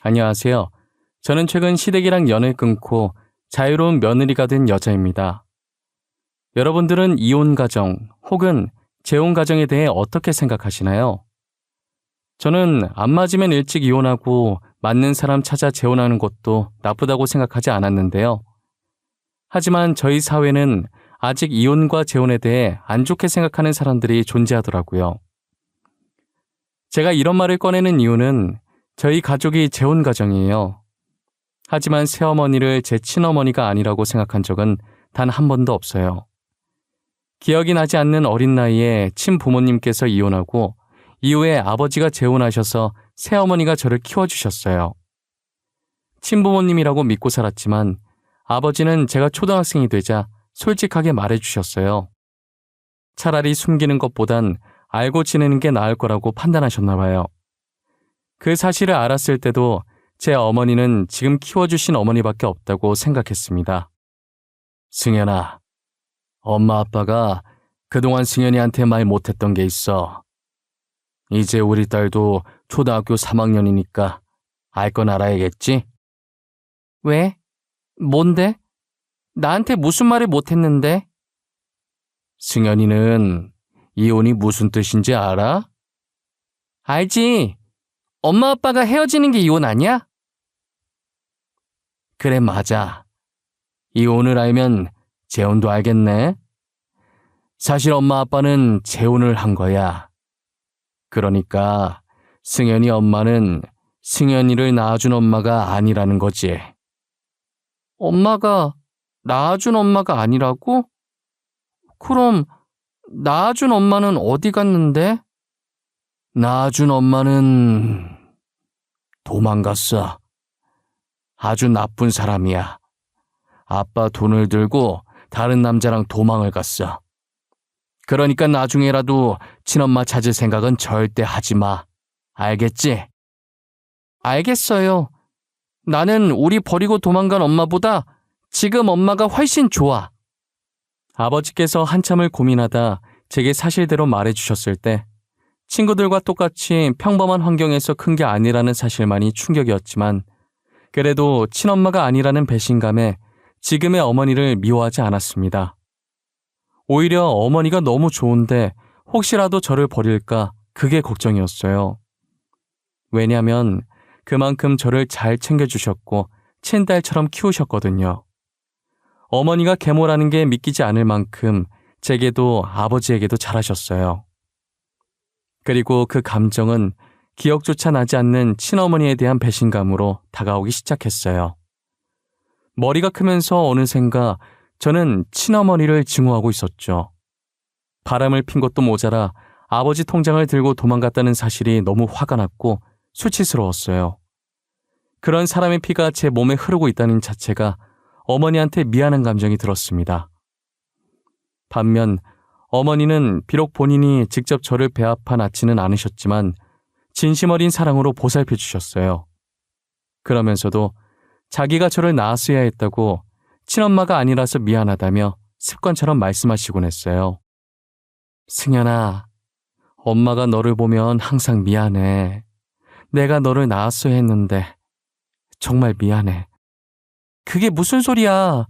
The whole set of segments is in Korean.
안녕하세요. 저는 최근 시댁이랑 연을 끊고 자유로운 며느리가 된 여자입니다. 여러분들은 이혼 가정 혹은 재혼 가정에 대해 어떻게 생각하시나요? 저는 안 맞으면 일찍 이혼하고 맞는 사람 찾아 재혼하는 것도 나쁘다고 생각하지 않았는데요. 하지만 저희 사회는 아직 이혼과 재혼에 대해 안 좋게 생각하는 사람들이 존재하더라고요. 제가 이런 말을 꺼내는 이유는 저희 가족이 재혼 가정이에요. 하지만 새어머니를 제 친어머니가 아니라고 생각한 적은 단 한 번도 없어요. 기억이 나지 않는 어린 나이에 친부모님께서 이혼하고 이후에 아버지가 재혼하셔서 새어머니가 저를 키워주셨어요. 친부모님이라고 믿고 살았지만 아버지는 제가 초등학생이 되자 솔직하게 말해주셨어요. 차라리 숨기는 것보단 알고 지내는 게 나을 거라고 판단하셨나 봐요. 그 사실을 알았을 때도 제 어머니는 지금 키워주신 어머니밖에 없다고 생각했습니다. 승연아, 엄마 아빠가 그동안 승연이한테 말 못했던 게 있어. 이제 우리 딸도 초등학교 3학년이니까 알 건 알아야겠지? 왜? 뭔데? 나한테 무슨 말을 못했는데? 승연이는 이혼이 무슨 뜻인지 알아? 알지. 엄마 아빠가 헤어지는 게 이혼 아니야? 그래, 맞아. 이혼을 알면 재혼도 알겠네. 사실 엄마 아빠는 재혼을 한 거야. 그러니까 승연이 엄마는 승연이를 낳아준 엄마가 아니라는 거지. 엄마가 낳아준 엄마가 아니라고? 그럼 낳아준 엄마는 어디 갔는데? 낳아준 엄마는 도망갔어. 아주 나쁜 사람이야. 아빠 돈을 들고 다른 남자랑 도망을 갔어. 그러니까 나중에라도 친엄마 찾을 생각은 절대 하지 마. 알겠지? 알겠어요. 나는 우리 버리고 도망간 엄마보다 지금 엄마가 훨씬 좋아. 아버지께서 한참을 고민하다 제게 사실대로 말해주셨을 때 친구들과 똑같이 평범한 환경에서 큰 게 아니라는 사실만이 충격이었지만 그래도 친엄마가 아니라는 배신감에 지금의 어머니를 미워하지 않았습니다. 오히려 어머니가 너무 좋은데 혹시라도 저를 버릴까 그게 걱정이었어요. 왜냐면 그만큼 저를 잘 챙겨주셨고 친딸처럼 키우셨거든요. 어머니가 계모라는 게 믿기지 않을 만큼 제게도 아버지에게도 잘하셨어요. 그리고 그 감정은 기억조차 나지 않는 친어머니에 대한 배신감으로 다가오기 시작했어요. 머리가 크면서 어느샌가 저는 친어머니를 증오하고 있었죠. 바람을 핀 것도 모자라 아버지 통장을 들고 도망갔다는 사실이 너무 화가 났고 수치스러웠어요. 그런 사람의 피가 제 몸에 흐르고 있다는 자체가 어머니한테 미안한 감정이 들었습니다. 반면 어머니는 비록 본인이 직접 저를 배아파 낳지는 않으셨지만 진심 어린 사랑으로 보살펴 주셨어요. 그러면서도 자기가 저를 낳았어야 했다고 친엄마가 아니라서 미안하다며 습관처럼 말씀하시곤 했어요. 승연아, 엄마가 너를 보면 항상 미안해. 내가 너를 낳았어야 했는데 정말 미안해. 그게 무슨 소리야.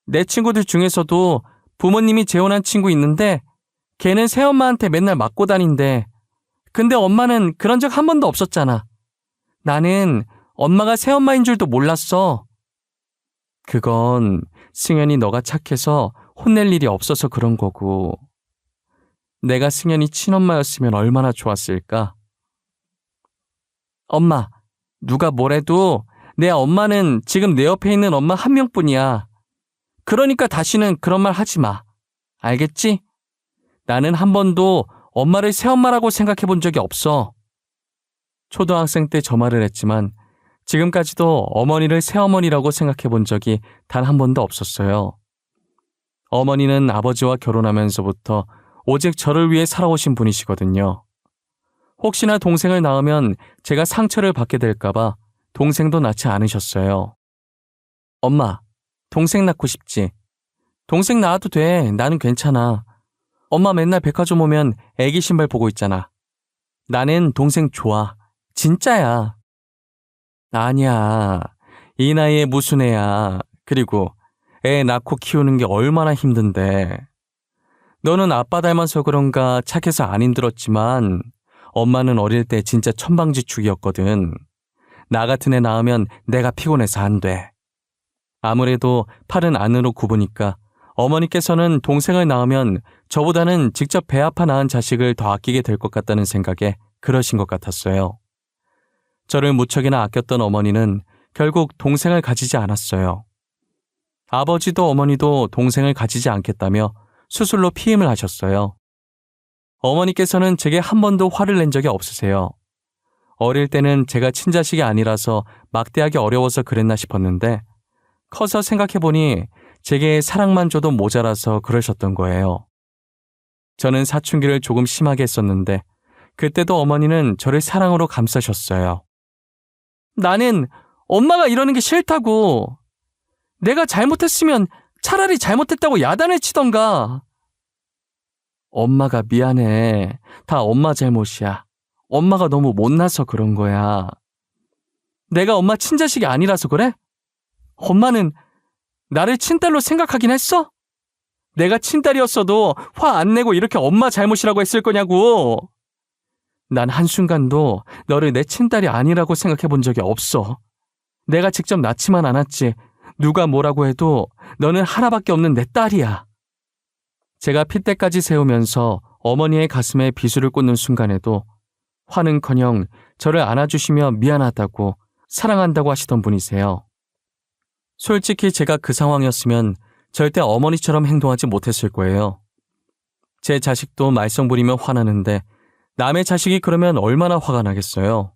내 친구들 중에서도 부모님이 재혼한 친구 있는데 걔는 새엄마한테 맨날 맞고 다닌대. 근데 엄마는 그런 적 한 번도 없었잖아. 나는 엄마가 새엄마인 줄도 몰랐어. 그건 승연이 너가 착해서 혼낼 일이 없어서 그런 거고 내가 승연이 친엄마였으면 얼마나 좋았을까? 엄마, 누가 뭐래도 내 엄마는 지금 내 옆에 있는 엄마 한 명뿐이야. 그러니까 다시는 그런 말 하지 마. 알겠지? 나는 한 번도 엄마를 새엄마라고 생각해 본 적이 없어. 초등학생 때 저 말을 했지만 지금까지도 어머니를 새어머니라고 생각해 본 적이 단 한 번도 없었어요. 어머니는 아버지와 결혼하면서부터 오직 저를 위해 살아오신 분이시거든요. 혹시나 동생을 낳으면 제가 상처를 받게 될까봐 동생도 낳지 않으셨어요. 엄마, 동생 낳고 싶지? 동생 낳아도 돼. 나는 괜찮아. 엄마 맨날 백화점 오면 애기 신발 보고 있잖아. 나는 동생 좋아. 진짜야. 아니야. 이 나이에 무슨 애야. 그리고 애 낳고 키우는 게 얼마나 힘든데. 너는 아빠 닮아서 그런가 착해서 안 힘들었지만 엄마는 어릴 때 진짜 천방지축이었거든. 나 같은 애 낳으면 내가 피곤해서 안 돼. 아무래도 팔은 안으로 굽으니까 어머니께서는 동생을 낳으면 저보다는 직접 배 아파 낳은 자식을 더 아끼게 될 것 같다는 생각에 그러신 것 같았어요. 저를 무척이나 아꼈던 어머니는 결국 동생을 가지지 않았어요. 아버지도 어머니도 동생을 가지지 않겠다며 수술로 피임을 하셨어요. 어머니께서는 제게 한 번도 화를 낸 적이 없으세요. 어릴 때는 제가 친자식이 아니라서 막대하기 어려워서 그랬나 싶었는데 커서 생각해보니 제게 사랑만 줘도 모자라서 그러셨던 거예요. 저는 사춘기를 조금 심하게 했었는데 그때도 어머니는 저를 사랑으로 감싸셨어요. 나는 엄마가 이러는 게 싫다고. 내가 잘못했으면 차라리 잘못했다고 야단을 치던가. 엄마가 미안해. 다 엄마 잘못이야. 엄마가 너무 못나서 그런 거야. 내가 엄마 친자식이 아니라서 그래? 엄마는 나를 친딸로 생각하긴 했어? 내가 친딸이었어도 화 안 내고 이렇게 엄마 잘못이라고 했을 거냐고. 난 한순간도 너를 내 친딸이 아니라고 생각해 본 적이 없어. 내가 직접 낳지만 않았지. 누가 뭐라고 해도 너는 하나밖에 없는 내 딸이야. 제가 핏대까지 세우면서 어머니의 가슴에 비수를 꽂는 순간에도 화는커녕 저를 안아주시며 미안하다고 사랑한다고 하시던 분이세요. 솔직히 제가 그 상황이었으면 절대 어머니처럼 행동하지 못했을 거예요. 제 자식도 말썽 부리며 화나는데 남의 자식이 그러면 얼마나 화가 나겠어요.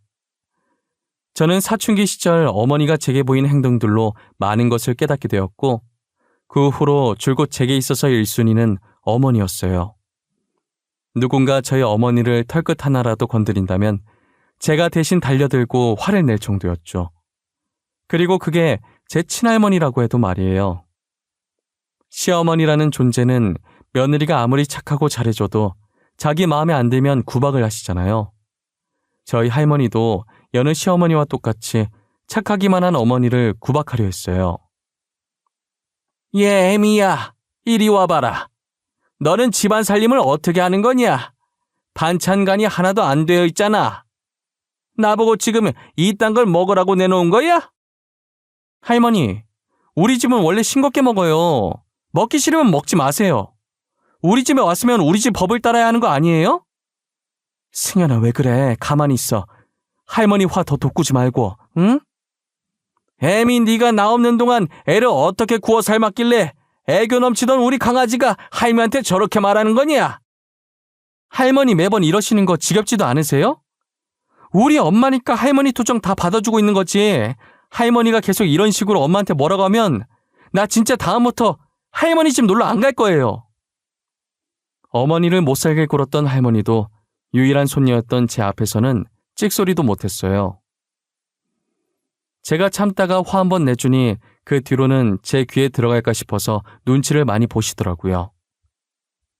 저는 사춘기 시절 어머니가 제게 보인 행동들로 많은 것을 깨닫게 되었고 그 후로 줄곧 제게 있어서 1순위는 어머니였어요. 누군가 저희 어머니를 털끝 하나라도 건드린다면 제가 대신 달려들고 화를 낼 정도였죠. 그리고 그게 제 친할머니라고 해도 말이에요. 시어머니라는 존재는 며느리가 아무리 착하고 잘해줘도 자기 마음에 안 들면 구박을 하시잖아요. 저희 할머니도 여느 시어머니와 똑같이 착하기만 한 어머니를 구박하려 했어요. 얘 애미야, 이리 와봐라. 너는 집안 살림을 어떻게 하는 거냐? 반찬간이 하나도 안 되어 있잖아. 나보고 지금 이딴 걸 먹으라고 내놓은 거야? 할머니, 우리 집은 원래 싱겁게 먹어요. 먹기 싫으면 먹지 마세요. 우리 집에 왔으면 우리 집 법을 따라야 하는 거 아니에요? 승현아, 왜 그래? 가만히 있어. 할머니 화 더 돋구지 말고, 응? 애미 네가 나 없는 동안 애를 어떻게 구워 삶았길래 애교 넘치던 우리 강아지가 할머니한테 저렇게 말하는 거냐? 할머니 매번 이러시는 거 지겹지도 않으세요? 우리 엄마니까 할머니 투정 다 받아주고 있는 거지. 할머니가 계속 이런 식으로 엄마한테 뭐라고 하면 나 진짜 다음부터 할머니 집 놀러 안 갈 거예요. 어머니를 못살게 굴었던 할머니도 유일한 손녀였던 제 앞에서는 찍소리도 못했어요. 제가 참다가 화 한번 내주니 그 뒤로는 제 귀에 들어갈까 싶어서 눈치를 많이 보시더라고요.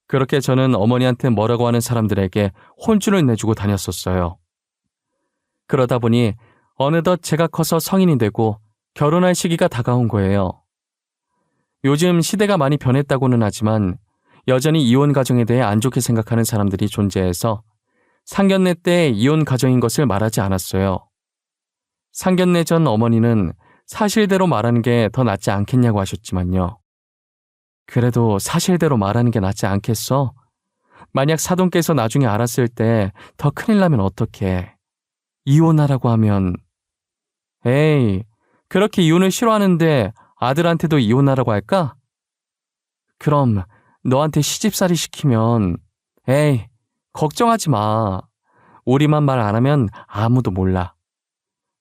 그렇게 저는 어머니한테 뭐라고 하는 사람들에게 혼쭐을 내주고 다녔었어요. 그러다 보니 어느덧 제가 커서 성인이 되고 결혼할 시기가 다가온 거예요. 요즘 시대가 많이 변했다고는 하지만 여전히 이혼 가정에 대해 안 좋게 생각하는 사람들이 존재해서 상견례 때 이혼 가정인 것을 말하지 않았어요. 상견례 전 어머니는 사실대로 말하는 게 더 낫지 않겠냐고 하셨지만요. 그래도 사실대로 말하는 게 낫지 않겠어? 만약 사돈께서 나중에 알았을 때 더 큰일 나면 어떡해. 이혼하라고 하면 에이, 그렇게 이혼을 싫어하는데 아들한테도 이혼하라고 할까? 그럼 너한테 시집살이 시키면 에이, 걱정하지 마. 우리만 말 안 하면 아무도 몰라.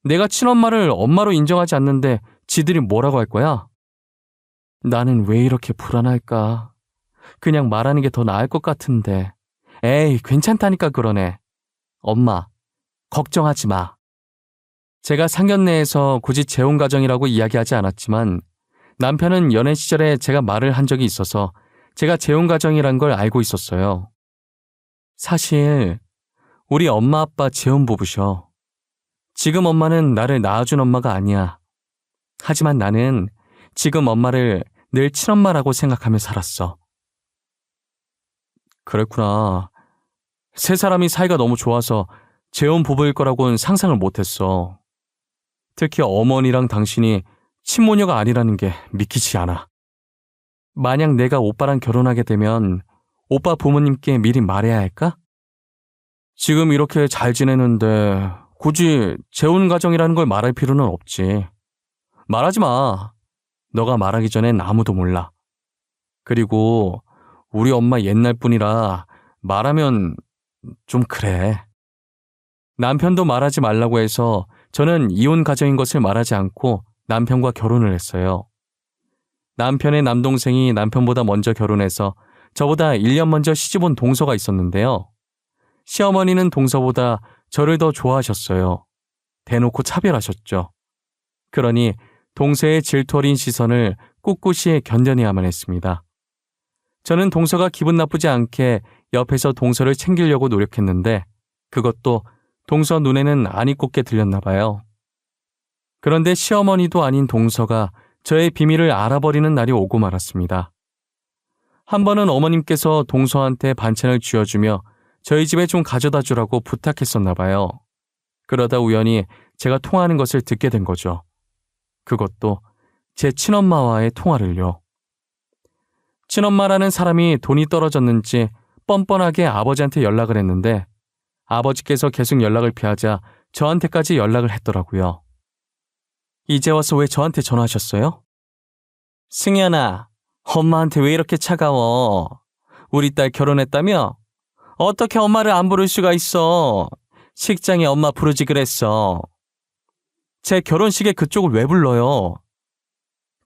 내가 친엄마를 엄마로 인정하지 않는데 지들이 뭐라고 할 거야? 나는 왜 이렇게 불안할까? 그냥 말하는 게 더 나을 것 같은데. 에이, 괜찮다니까 그러네. 엄마, 걱정하지 마. 제가 상견례에서 굳이 재혼가정이라고 이야기하지 않았지만 남편은 연애 시절에 제가 말을 한 적이 있어서 제가 재혼가정이란 걸 알고 있었어요. 사실 우리 엄마 아빠 재혼부부셔. 지금 엄마는 나를 낳아준 엄마가 아니야. 하지만 나는 지금 엄마를 늘 친엄마라고 생각하며 살았어. 그랬구나. 세 사람이 사이가 너무 좋아서 재혼 부부일 거라고는 상상을 못했어. 특히 어머니랑 당신이 친모녀가 아니라는 게 믿기지 않아. 만약 내가 오빠랑 결혼하게 되면 오빠 부모님께 미리 말해야 할까? 지금 이렇게 잘 지내는데 굳이 재혼 가정이라는 걸 말할 필요는 없지. 말하지 마. 너가 말하기 전엔 아무도 몰라. 그리고 우리 엄마 옛날 분이라 말하면 좀 그래. 남편도 말하지 말라고 해서 저는 이혼 가정인 것을 말하지 않고 남편과 결혼을 했어요. 남편의 남동생이 남편보다 먼저 결혼해서 저보다 1년 먼저 시집 온 동서가 있었는데요. 시어머니는 동서보다 저를 더 좋아하셨어요. 대놓고 차별하셨죠. 그러니 동서의 질투 어린 시선을 꿋꿋이 견뎌내야만 했습니다. 저는 동서가 기분 나쁘지 않게 옆에서 동서를 챙기려고 노력했는데 그것도 동서 눈에는 안 이꼽게 들렸나 봐요. 그런데 시어머니도 아닌 동서가 저의 비밀을 알아버리는 날이 오고 말았습니다. 한 번은 어머님께서 동서한테 반찬을 쥐어주며 저희 집에 좀 가져다 주라고 부탁했었나 봐요. 그러다 우연히 제가 통화하는 것을 듣게 된 거죠. 그것도 제 친엄마와의 통화를요. 친엄마라는 사람이 돈이 떨어졌는지 뻔뻔하게 아버지한테 연락을 했는데 아버지께서 계속 연락을 피하자 저한테까지 연락을 했더라고요. 이제 와서 왜 저한테 전화하셨어요? 승현아, 엄마한테 왜 이렇게 차가워? 우리 딸 결혼했다며? 어떻게 엄마를 안 부를 수가 있어? 식장에 엄마 부르지 그랬어. 제 결혼식에 그쪽을 왜 불러요?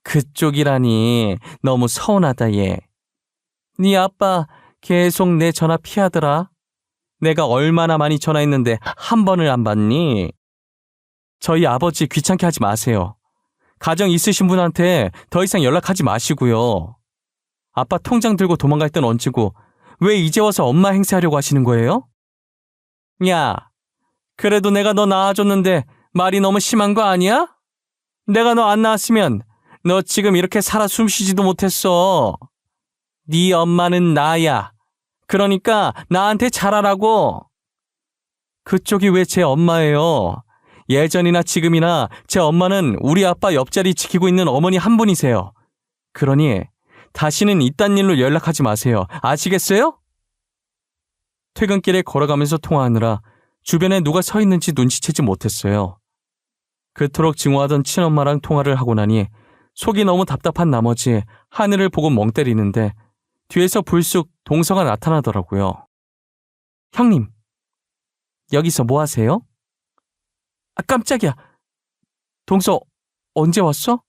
그쪽이라니 너무 서운하다 얘. 네 아빠 계속 내 전화 피하더라. 내가 얼마나 많이 전화했는데 한 번을 안 받니? 저희 아버지 귀찮게 하지 마세요. 가정 있으신 분한테 더 이상 연락하지 마시고요. 아빠 통장 들고 도망갈 땐 얹히고 왜 이제 와서 엄마 행세하려고 하시는 거예요? 야, 그래도 내가 너 낳아줬는데 말이 너무 심한 거 아니야? 내가 너 안 낳았으면 너 지금 이렇게 살아 숨쉬지도 못했어. 네 엄마는 나야. 그러니까 나한테 잘하라고. 그쪽이 왜 제 엄마예요? 예전이나 지금이나 제 엄마는 우리 아빠 옆자리 지키고 있는 어머니 한 분이세요. 그러니 다시는 이딴 일로 연락하지 마세요. 아시겠어요? 퇴근길에 걸어가면서 통화하느라 주변에 누가 서 있는지 눈치채지 못했어요. 그토록 증오하던 친엄마랑 통화를 하고 나니 속이 너무 답답한 나머지 하늘을 보고 멍 때리는데 뒤에서 불쑥 동서가 나타나더라고요. 형님, 여기서 뭐 하세요? 아, 깜짝이야. 동서, 언제 왔어?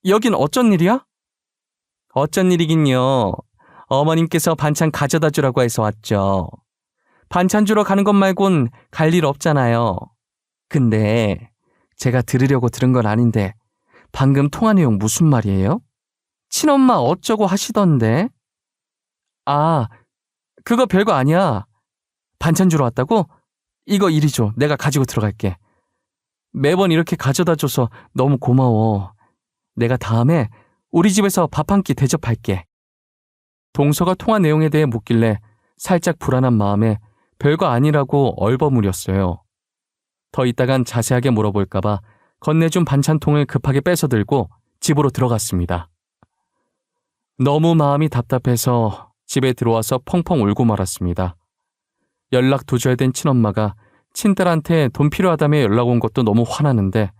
여긴 어쩐 일이야? 어쩐 일이긴요. 어머님께서 반찬 가져다 주라고 해서 왔죠. 반찬 주러 가는 것 말곤 갈 일 없잖아요. 근데 제가 들으려고 들은 건 아닌데 방금 통화 내용 무슨 말이에요? 친엄마 어쩌고 하시던데? 아, 그거 별거 아니야. 반찬 주러 왔다고? 이거 이리 줘. 내가 가지고 들어갈게. 매번 이렇게 가져다 줘서 너무 고마워. 내가 다음에 우리 집에서 밥 한 끼 대접할게. 동서가 통화 내용에 대해 묻길래 살짝 불안한 마음에 별거 아니라고 얼버무렸어요. 더 있다간 자세하게 물어볼까봐 건네준 반찬통을 급하게 뺏어들고 집으로 들어갔습니다. 너무 마음이 답답해서 집에 들어와서 펑펑 울고 말았습니다. 연락 두절된 친엄마가 친딸한테 돈 필요하다며 연락 온 것도 너무 화나는데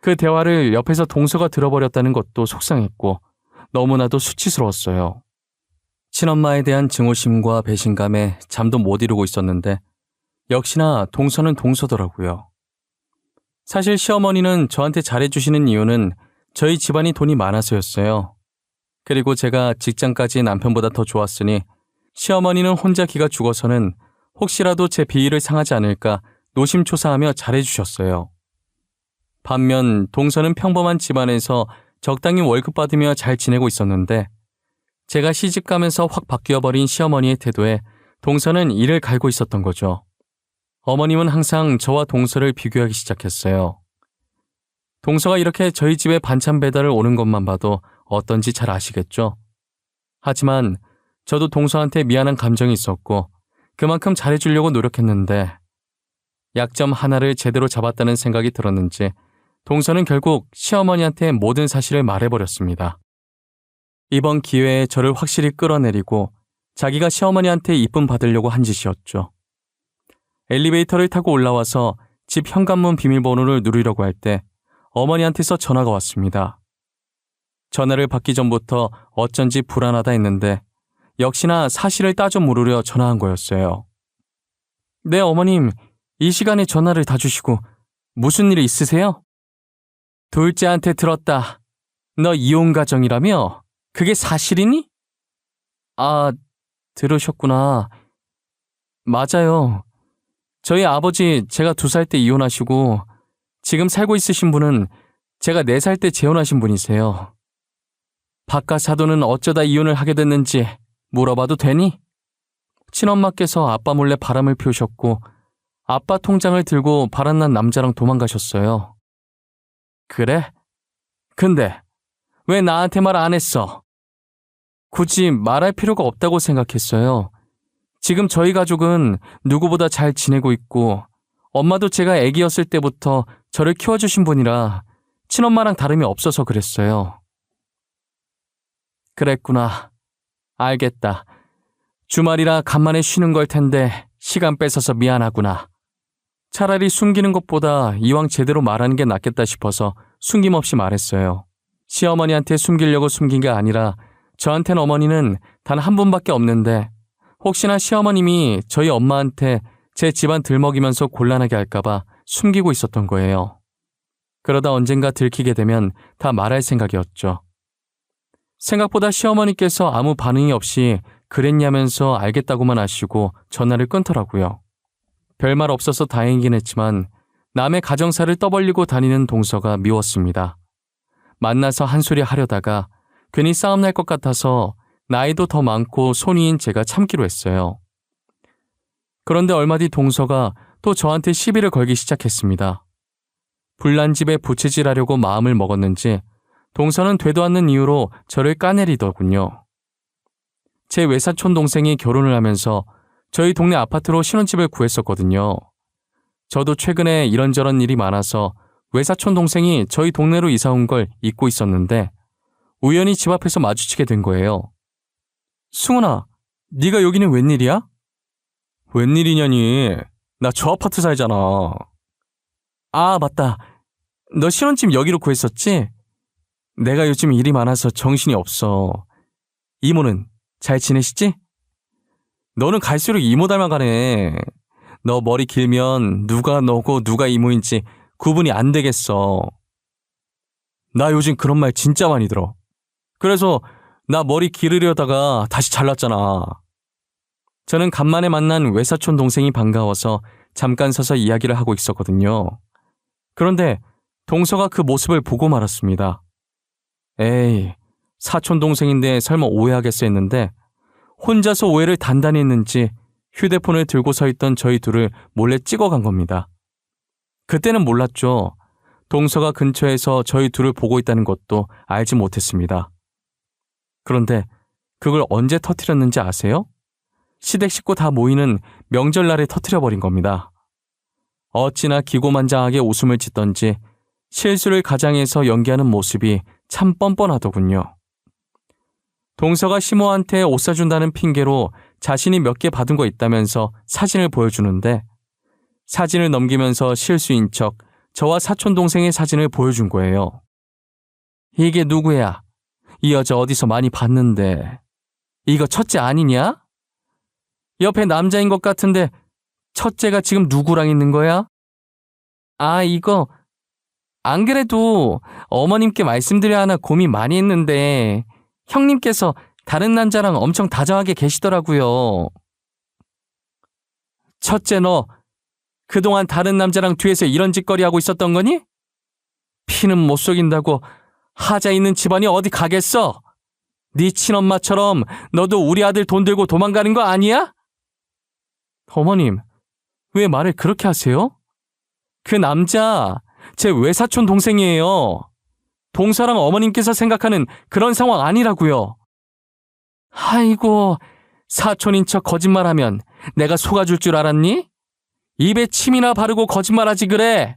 그 대화를 옆에서 동서가 들어버렸다는 것도 속상했고 너무나도 수치스러웠어요. 친엄마에 대한 증오심과 배신감에 잠도 못 이루고 있었는데 역시나 동서는 동서더라고요. 사실 시어머니는 저한테 잘해주시는 이유는 저희 집안이 돈이 많아서였어요. 그리고 제가 직장까지 남편보다 더 좋았으니 시어머니는 혼자 기가 죽어서는 혹시라도 제 비위를 상하지 않을까 노심초사하며 잘해주셨어요. 반면 동서는 평범한 집안에서 적당히 월급 받으며 잘 지내고 있었는데 제가 시집가면서 확 바뀌어버린 시어머니의 태도에 동서는 이를 갈고 있었던 거죠. 어머님은 항상 저와 동서를 비교하기 시작했어요. 동서가 이렇게 저희 집에 반찬 배달을 오는 것만 봐도 어떤지 잘 아시겠죠? 하지만 저도 동서한테 미안한 감정이 있었고 그만큼 잘해주려고 노력했는데 약점 하나를 제대로 잡았다는 생각이 들었는지 동서는 결국 시어머니한테 모든 사실을 말해버렸습니다. 이번 기회에 저를 확실히 끌어내리고 자기가 시어머니한테 이쁨 받으려고 한 짓이었죠. 엘리베이터를 타고 올라와서 집 현관문 비밀번호를 누르려고 할 때 어머니한테서 전화가 왔습니다. 전화를 받기 전부터 어쩐지 불안하다 했는데 역시나 사실을 따져 물으려 전화한 거였어요. 네, 어머님. 이 시간에 전화를 다 주시고 무슨 일 있으세요? 둘째한테 들었다. 너 이혼 가정이라며? 그게 사실이니? 아, 들으셨구나. 맞아요. 저희 아버지 제가 2살 때 이혼하시고 지금 살고 있으신 분은 제가 4살 때 재혼하신 분이세요. 바깥 사돈은 어쩌다 이혼을 하게 됐는지 물어봐도 되니? 친엄마께서 아빠 몰래 바람을 피우셨고 아빠 통장을 들고 바람난 남자랑 도망가셨어요. 그래? 근데 왜 나한테 말 안 했어? 굳이 말할 필요가 없다고 생각했어요. 지금 저희 가족은 누구보다 잘 지내고 있고 엄마도 제가 애기였을 때부터 저를 키워주신 분이라 친엄마랑 다름이 없어서 그랬어요. 그랬구나. 알겠다. 주말이라 간만에 쉬는 걸 텐데 시간 뺏어서 미안하구나. 차라리 숨기는 것보다 이왕 제대로 말하는 게 낫겠다 싶어서 숨김없이 말했어요. 시어머니한테 숨기려고 숨긴 게 아니라 저한텐 어머니는 단 한 분밖에 없는데 혹시나 시어머님이 저희 엄마한테 제 집안 들먹이면서 곤란하게 할까봐 숨기고 있었던 거예요. 그러다 언젠가 들키게 되면 다 말할 생각이었죠. 생각보다 시어머니께서 아무 반응이 없이 그랬냐면서 알겠다고만 하시고 전화를 끊더라고요. 별말 없어서 다행이긴 했지만 남의 가정사를 떠벌리고 다니는 동서가 미웠습니다. 만나서 한 소리 하려다가 괜히 싸움 날 것 같아서 나이도 더 많고 손위인 제가 참기로 했어요. 그런데 얼마 뒤 동서가 또 저한테 시비를 걸기 시작했습니다. 불난 집에 부채질하려고 마음을 먹었는지 동서는 되도 않는 이유로 저를 까내리더군요. 제 외사촌 동생이 결혼을 하면서 저희 동네 아파트로 신혼집을 구했었거든요. 저도 최근에 이런저런 일이 많아서 외사촌 동생이 저희 동네로 이사 온 걸 잊고 있었는데 우연히 집 앞에서 마주치게 된 거예요. 승훈아, 네가 여기는 웬일이야? 웬일이냐니? 나 저 아파트 살잖아. 아, 맞다. 너 신혼집 여기로 구했었지? 내가 요즘 일이 많아서 정신이 없어. 이모는 잘 지내시지? 너는 갈수록 이모 닮아가네. 너 머리 길면 누가 너고 누가 이모인지 구분이 안 되겠어. 나 요즘 그런 말 진짜 많이 들어. 그래서 나 머리 기르려다가 다시 잘랐잖아. 저는 간만에 만난 외사촌 동생이 반가워서 잠깐 서서 이야기를 하고 있었거든요. 그런데 동서가 그 모습을 보고 말았습니다. 에이, 사촌 동생인데 설마 오해하겠어 했는데 혼자서 오해를 단단히 했는지 휴대폰을 들고 서 있던 저희 둘을 몰래 찍어간 겁니다. 그때는 몰랐죠. 동서가 근처에서 저희 둘을 보고 있다는 것도 알지 못했습니다. 그런데 그걸 언제 터뜨렸는지 아세요? 시댁 식구 다 모이는 명절날에 터뜨려버린 겁니다. 어찌나 기고만장하게 웃음을 짓던지 실수를 가장해서 연기하는 모습이 참 뻔뻔하더군요. 동서가 시모한테 옷 사준다는 핑계로 자신이 몇 개 받은 거 있다면서 사진을 보여주는데 사진을 넘기면서 실수인 척 저와 사촌 동생의 사진을 보여준 거예요. 이게 누구야? 이 여자 어디서 많이 봤는데. 이거 첫째 아니냐? 옆에 남자인 것 같은데 첫째가 지금 누구랑 있는 거야? 아, 이거 안 그래도 어머님께 말씀드려야 하나 고민 많이 했는데 형님께서 다른 남자랑 엄청 다정하게 계시더라고요. 첫째, 너 그동안 다른 남자랑 뒤에서 이런 짓거리 하고 있었던 거니? 피는 못 속인다고 하자 있는 집안이 어디 가겠어? 네 친엄마처럼 너도 우리 아들 돈 들고 도망가는 거 아니야? 어머님, 왜 말을 그렇게 하세요? 그 남자 제 외사촌 동생이에요. 동서랑 어머님께서 생각하는 그런 상황 아니라고요. 아이고, 사촌인 척 거짓말하면 내가 속아줄 줄 알았니? 입에 침이나 바르고 거짓말하지 그래.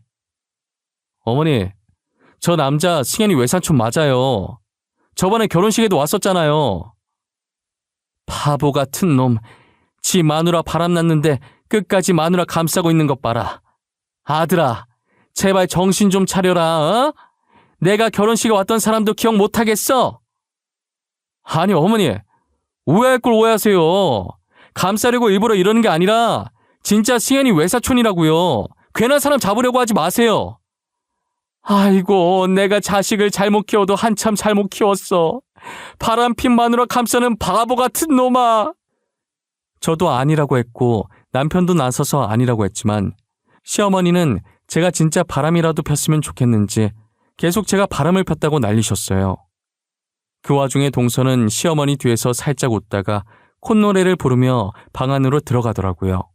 어머니, 저 남자 승현이 외사촌 맞아요. 저번에 결혼식에도 왔었잖아요. 바보 같은 놈. 지 마누라 바람났는데 끝까지 마누라 감싸고 있는 것 봐라. 아들아, 제발 정신 좀 차려라. 어? 내가 결혼식에 왔던 사람도 기억 못하겠어? 아니 어머니, 오해할 걸 오해하세요. 감싸려고 일부러 이러는 게 아니라 진짜 승현이 외사촌이라고요. 괜한 사람 잡으려고 하지 마세요. 아이고, 내가 자식을 잘못 키워도 한참 잘못 키웠어. 바람핀 마누라 감싸는 바보 같은 놈아. 저도 아니라고 했고 남편도 나서서 아니라고 했지만 시어머니는 제가 진짜 바람이라도 폈으면 좋겠는지 계속 제가 바람을 폈다고 난리셨어요. 그 와중에 동서는 시어머니 뒤에서 살짝 웃다가 콧노래를 부르며 방 안으로 들어가더라고요.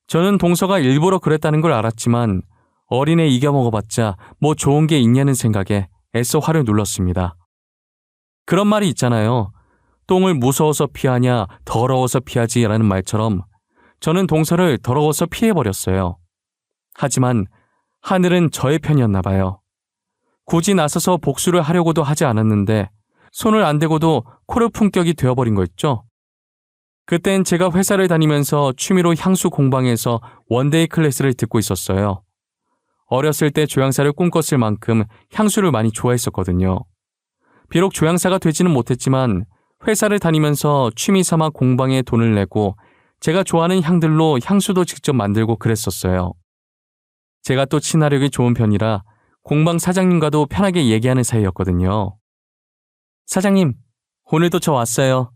저는 동서가 일부러 그랬다는 걸 알았지만 어린애 이겨먹어봤자 뭐 좋은 게 있냐는 생각에 애써 화를 눌렀습니다. 그런 말이 있잖아요. 똥을 무서워서 피하냐 더러워서 피하지라는 말처럼 저는 동서를 더러워서 피해버렸어요. 하지만 하늘은 저의 편이었나 봐요. 굳이 나서서 복수를 하려고도 하지 않았는데 손을 안 대고도 코르 품격이 되어버린 거 있죠. 그땐 제가 회사를 다니면서 취미로 향수 공방에서 원데이 클래스를 듣고 있었어요. 어렸을 때 조향사를 꿈꿨을 만큼 향수를 많이 좋아했었거든요. 비록 조향사가 되지는 못했지만 회사를 다니면서 취미 삼아 공방에 돈을 내고 제가 좋아하는 향들로 향수도 직접 만들고 그랬었어요. 제가 또 친화력이 좋은 편이라 공방 사장님과도 편하게 얘기하는 사이였거든요. 사장님, 오늘도 저 왔어요.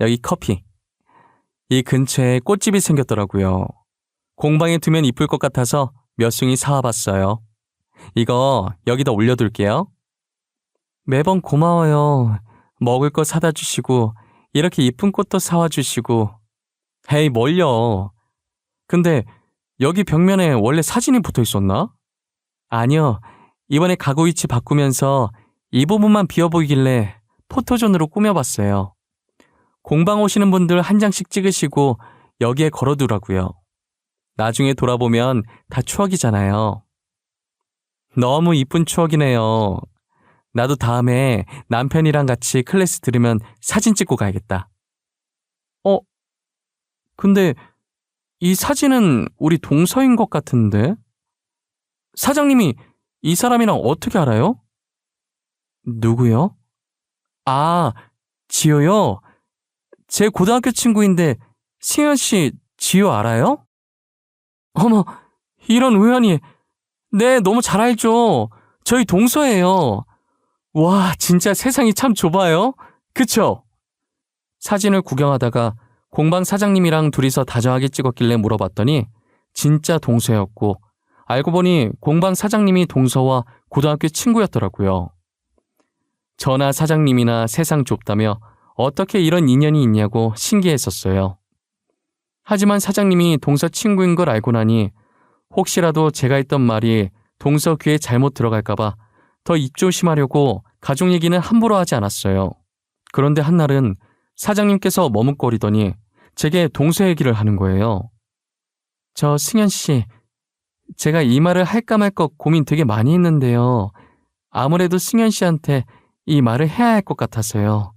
여기 커피. 이 근처에 꽃집이 생겼더라고요. 공방에 두면 이쁠 것 같아서 몇 숭이 사와봤어요. 이거 여기다 올려둘게요. 매번 고마워요. 먹을 거 사다 주시고 이렇게 이쁜 꽃도 사와 주시고. 에이, 뭘요. 근데 여기 벽면에 원래 사진이 붙어 있었나? 아니요. 이번에 가구 위치 바꾸면서 이 부분만 비어 보이길래 포토존으로 꾸며봤어요. 공방 오시는 분들 한 장씩 찍으시고 여기에 걸어두라고요. 나중에 돌아보면 다 추억이잖아요. 너무 이쁜 추억이네요. 나도 다음에 남편이랑 같이 클래스 들으면 사진 찍고 가야겠다. 근데 이 사진은 우리 동서인 것 같은데? 사장님이 이 사람이랑 어떻게 알아요? 누구요? 아, 지효요? 제 고등학교 친구인데 승현 씨 지효 알아요? 어머, 이런 우연이. 네, 너무 잘 알죠. 저희 동서예요. 와, 진짜 세상이 참 좁아요. 그쵸? 사진을 구경하다가 공방 사장님이랑 둘이서 다정하게 찍었길래 물어봤더니 진짜 동서였고 알고 보니 공방 사장님이 동서와 고등학교 친구였더라고요. 저나 사장님이나 세상 좁다며 어떻게 이런 인연이 있냐고 신기했었어요. 하지만 사장님이 동서 친구인 걸 알고 나니 혹시라도 제가 했던 말이 동서 귀에 잘못 들어갈까봐 더 입조심하려고 가족 얘기는 함부로 하지 않았어요. 그런데 한날은 사장님께서 머뭇거리더니 제게 동서 얘기를 하는 거예요. 저 승현 씨, 제가 이 말을 할까 말까 고민 되게 많이 했는데요. 아무래도 승현 씨한테 이 말을 해야 할 것 같아서요.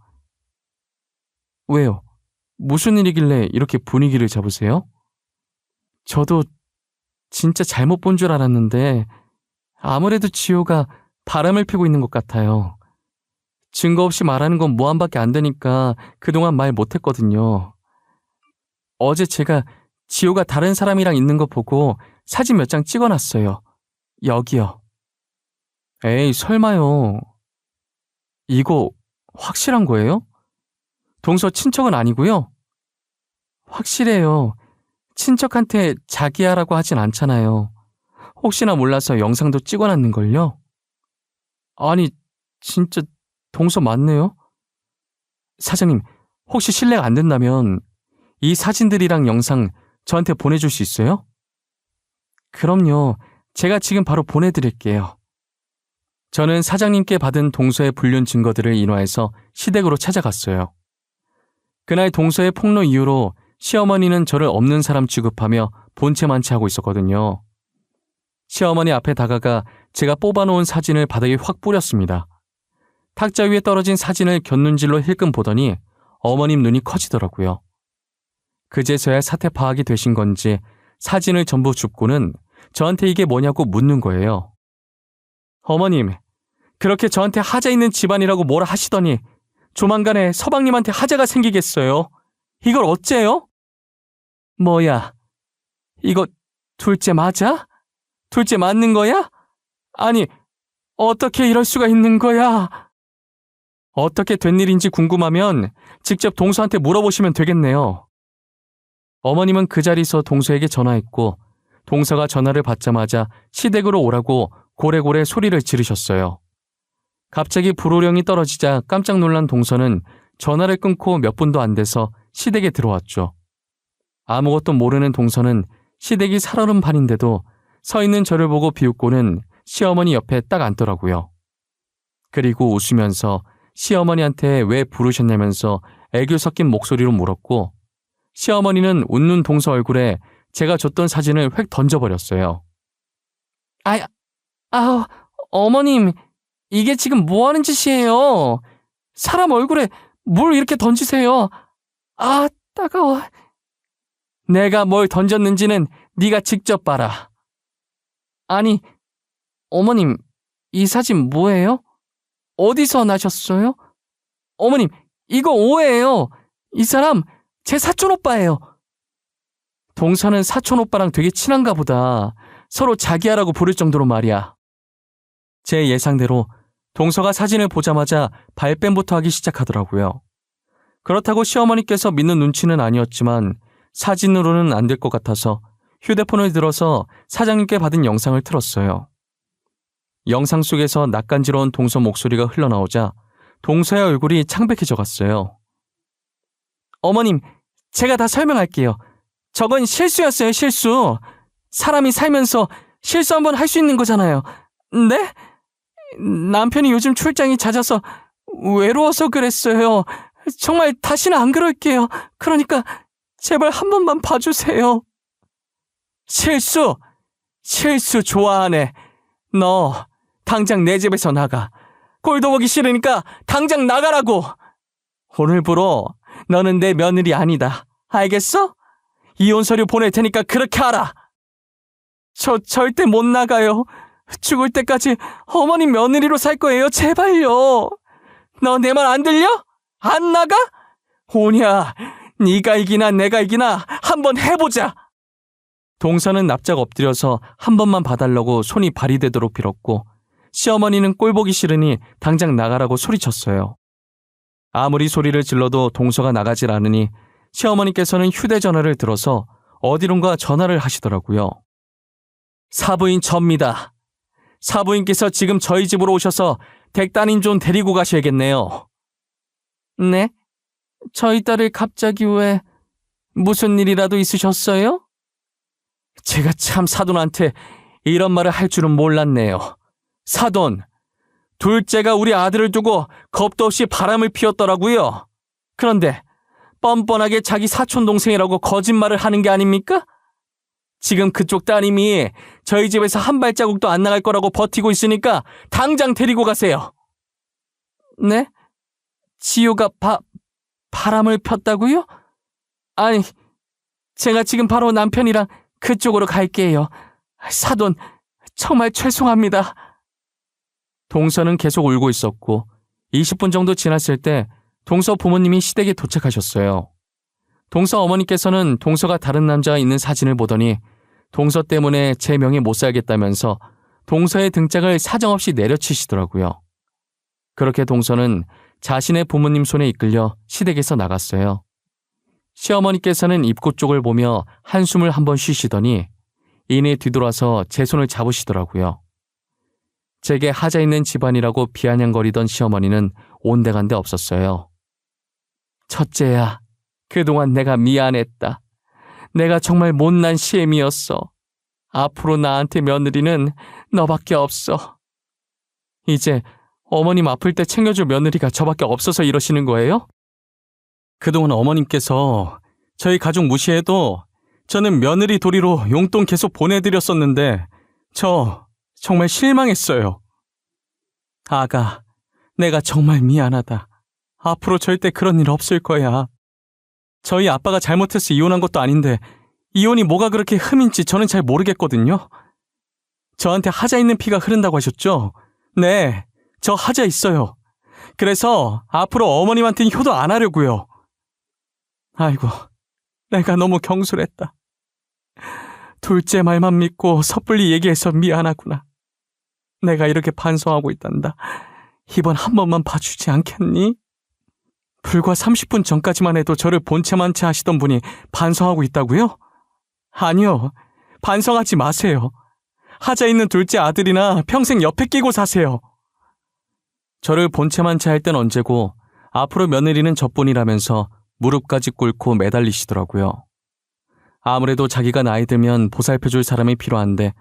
왜요? 무슨 일이길래 이렇게 분위기를 잡으세요? 저도 진짜 잘못 본 줄 알았는데 아무래도 지효가 바람을 피고 있는 것 같아요. 증거 없이 말하는 건 무한밖에 안 되니까 그동안 말 못했거든요. 어제 제가 지효가 다른 사람이랑 있는 거 보고 사진 몇 장 찍어놨어요. 여기요. 에이, 설마요. 이거 확실한 거예요? 동서 친척은 아니고요? 확실해요. 친척한테 자기야라고 하진 않잖아요. 혹시나 몰라서 영상도 찍어놨는걸요? 아니, 진짜 동서 맞네요? 사장님, 혹시 실례가 안 된다면 이 사진들이랑 영상 저한테 보내줄 수 있어요? 그럼요. 제가 지금 바로 보내드릴게요. 저는 사장님께 받은 동서의 불륜 증거들을 인화해서 시댁으로 찾아갔어요. 그날 동서의 폭로 이후로 시어머니는 저를 없는 사람 취급하며 본체만치 하고 있었거든요. 시어머니 앞에 다가가 제가 뽑아놓은 사진을 바닥에 확 뿌렸습니다. 탁자 위에 떨어진 사진을 곁눈질로 힐끔 보더니 어머님 눈이 커지더라고요. 그제서야 사태 파악이 되신 건지 사진을 전부 줍고는 저한테 이게 뭐냐고 묻는 거예요. 어머님, 그렇게 저한테 하자 있는 집안이라고 뭐라 하시더니 조만간에 서방님한테 하자가 생기겠어요. 이걸 어째요? 뭐야, 이거 둘째 맞아? 둘째 맞는 거야? 아니, 어떻게 이럴 수가 있는 거야? 어떻게 된 일인지 궁금하면 직접 동서한테 물어보시면 되겠네요. 어머님은 그 자리에서 동서에게 전화했고 동서가 전화를 받자마자 시댁으로 오라고 고래고래 소리를 지르셨어요. 갑자기 불호령이 떨어지자 깜짝 놀란 동서는 전화를 끊고 몇 분도 안 돼서 시댁에 들어왔죠. 아무것도 모르는 동서는 시댁이 살얼음 판인데도 서 있는 저를 보고 비웃고는 시어머니 옆에 딱 앉더라고요. 그리고 웃으면서 시어머니한테 왜 부르셨냐면서 애교 섞인 목소리로 물었고 시어머니는 웃는 동서 얼굴에 제가 줬던 사진을 획 던져버렸어요. 어머님, 이게 지금 뭐 하는 짓이에요? 사람 얼굴에 뭘 이렇게 던지세요? 아, 따가워. 내가 뭘 던졌는지는 네가 직접 봐라. 아니, 어머님, 이 사진 뭐예요? 어디서 나셨어요? 어머님, 이거 오해예요. 이 사람 제 사촌오빠예요. 동서는 사촌오빠랑 되게 친한가 보다. 서로 자기야라고 부를 정도로 말이야. 제 예상대로 동서가 사진을 보자마자 발뺌부터 하기 시작하더라고요. 그렇다고 시어머니께서 믿는 눈치는 아니었지만 사진으로는 안 될 것 같아서 휴대폰을 들어서 사장님께 받은 영상을 틀었어요. 영상 속에서 낯간지러운 동서 목소리가 흘러나오자 동서의 얼굴이 창백해져 갔어요. 어머님, 제가 다 설명할게요. 저건 실수였어요, 실수. 사람이 살면서 실수 한번 할 수 있는 거잖아요. 네? 남편이 요즘 출장이 잦아서 외로워서 그랬어요. 정말 다시는 안 그럴게요. 그러니까 제발 한 번만 봐주세요. 실수 좋아하네. 너 당장 내 집에서 나가. 꼴도 보기 싫으니까 당장 나가라고. 오늘부로 너는 내 며느리 아니다. 알겠어? 이혼 서류 보낼 테니까 그렇게 하라. 저 절대 못 나가요. 죽을 때까지 어머니 며느리로 살 거예요. 제발요. 너 내 말 안 들려? 안 나가? 오냐, 네가 이기나 내가 이기나 한번 해보자. 동서는 납작 엎드려서 한 번만 봐달라고 손이 발이 되도록 빌었고 시어머니는 꼴 보기 싫으니 당장 나가라고 소리쳤어요. 아무리 소리를 질러도 동서가 나가질 않으니 시어머니께서는 휴대전화를 들어서 어디론가 전화를 하시더라고요. 사부인 접니다. 사부인께서 지금 저희 집으로 오셔서 댁따님 좀 데리고 가셔야겠네요. 네? 저희 딸을 갑자기 왜 무슨 일이라도 있으셨어요? 제가 참 사돈한테 이런 말을 할 줄은 몰랐네요. 사돈, 둘째가 우리 아들을 두고 겁도 없이 바람을 피웠더라고요. 그런데 뻔뻔하게 자기 사촌동생이라고 거짓말을 하는 게 아닙니까? 지금 그쪽 따님이 저희 집에서 한 발자국도 안 나갈 거라고 버티고 있으니까 당장 데리고 가세요. 네? 지효가 바람을 폈다고요? 아니, 제가 지금 바로 남편이랑 그쪽으로 갈게요. 사돈, 정말 죄송합니다. 동서는 계속 울고 있었고 20분 정도 지났을 때 동서 부모님이 시댁에 도착하셨어요. 동서 어머니께서는 동서가 다른 남자와 있는 사진을 보더니 동서 때문에 제 명에 못 살겠다면서 동서의 등짝을 사정없이 내려치시더라고요. 그렇게 동서는 자신의 부모님 손에 이끌려 시댁에서 나갔어요. 시어머니께서는 입구 쪽을 보며 한숨을 한번 쉬시더니 이내 뒤돌아서 제 손을 잡으시더라고요. 제게 하자 있는 집안이라고 비아냥거리던 시어머니는 온데간데 없었어요. 첫째야, 그동안 내가 미안했다. 내가 정말 못난 시엠이었어. 앞으로 나한테 며느리는 너밖에 없어. 이제 어머님 아플 때 챙겨줄 며느리가 저밖에 없어서 이러시는 거예요? 그동안 어머님께서 저희 가족 무시해도 저는 며느리 도리로 용돈 계속 보내드렸었는데 저 정말 실망했어요. 아가, 내가 정말 미안하다. 앞으로 절대 그런 일 없을 거야. 저희 아빠가 잘못해서 이혼한 것도 아닌데 이혼이 뭐가 그렇게 흠인지 저는 잘 모르겠거든요. 저한테 하자 있는 피가 흐른다고 하셨죠? 네, 저 하자 있어요. 그래서 앞으로 어머님한테는 효도 안 하려고요. 아이고, 내가 너무 경솔했다. 둘째 말만 믿고 섣불리 얘기해서 미안하구나. 내가 이렇게 반성하고 있단다. 이번 한 번만 봐주지 않겠니? 불과 30분 전까지만 해도 저를 본체만 채 하시던 분이 반성하고 있다고요? 아니요, 반성하지 마세요. 하자 있는 둘째 아들이나 평생 옆에 끼고 사세요. 저를 본체만 채 할 땐 언제고 앞으로 며느리는 저뿐이라면서 무릎까지 꿇고 매달리시더라고요. 아무래도 자기가 나이 들면 보살펴줄 사람이 필요한데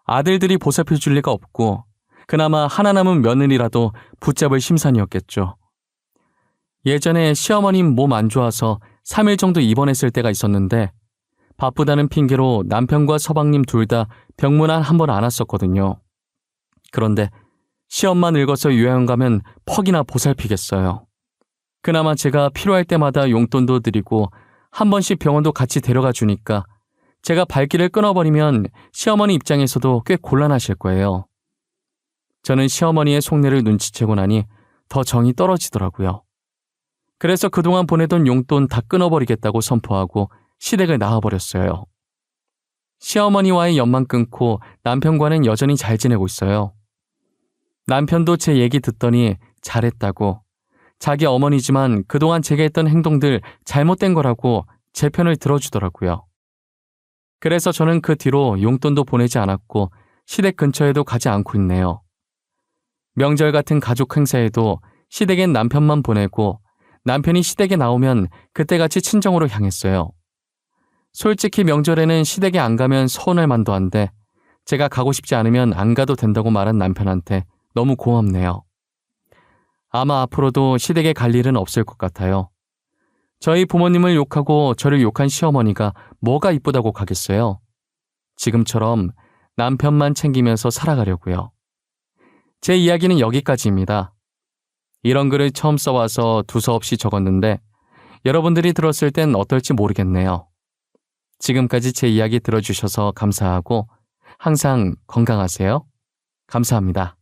아들들이 보살펴줄 리가 없고 그나마 하나 남은 며느리라도 붙잡을 심산이었겠죠. 예전에 시어머님 몸 안 좋아서 3일 정도 입원했을 때가 있었는데 바쁘다는 핑계로 남편과 서방님 둘 다 병문안 한 번 안 왔었거든요. 그런데 시엄마 늙어서 요양 가면 퍽이나 보살피겠어요. 그나마 제가 필요할 때마다 용돈도 드리고 한 번씩 병원도 같이 데려가 주니까 제가 발길을 끊어버리면 시어머니 입장에서도 꽤 곤란하실 거예요. 저는 시어머니의 속내를 눈치채고 나니 더 정이 떨어지더라고요. 그래서 그동안 보내던 용돈 다 끊어버리겠다고 선포하고 시댁을 나와버렸어요. 시어머니와의 연만 끊고 남편과는 여전히 잘 지내고 있어요. 남편도 제 얘기 듣더니 잘했다고, 자기 어머니지만 그동안 제가 했던 행동들 잘못된 거라고 제 편을 들어주더라고요. 그래서 저는 그 뒤로 용돈도 보내지 않았고 시댁 근처에도 가지 않고 있네요. 명절 같은 가족 행사에도 시댁엔 남편만 보내고 남편이 시댁에 나오면 그때같이 친정으로 향했어요. 솔직히 명절에는 시댁에 안 가면 서운할 만도 한데 제가 가고 싶지 않으면 안 가도 된다고 말한 남편한테 너무 고맙네요. 아마 앞으로도 시댁에 갈 일은 없을 것 같아요. 저희 부모님을 욕하고 저를 욕한 시어머니가 뭐가 이쁘다고 가겠어요. 지금처럼 남편만 챙기면서 살아가려고요. 제 이야기는 여기까지입니다. 이런 글을 처음 써와서 두서없이 적었는데 여러분들이 들었을 땐 어떨지 모르겠네요. 지금까지 제 이야기 들어주셔서 감사하고 항상 건강하세요. 감사합니다.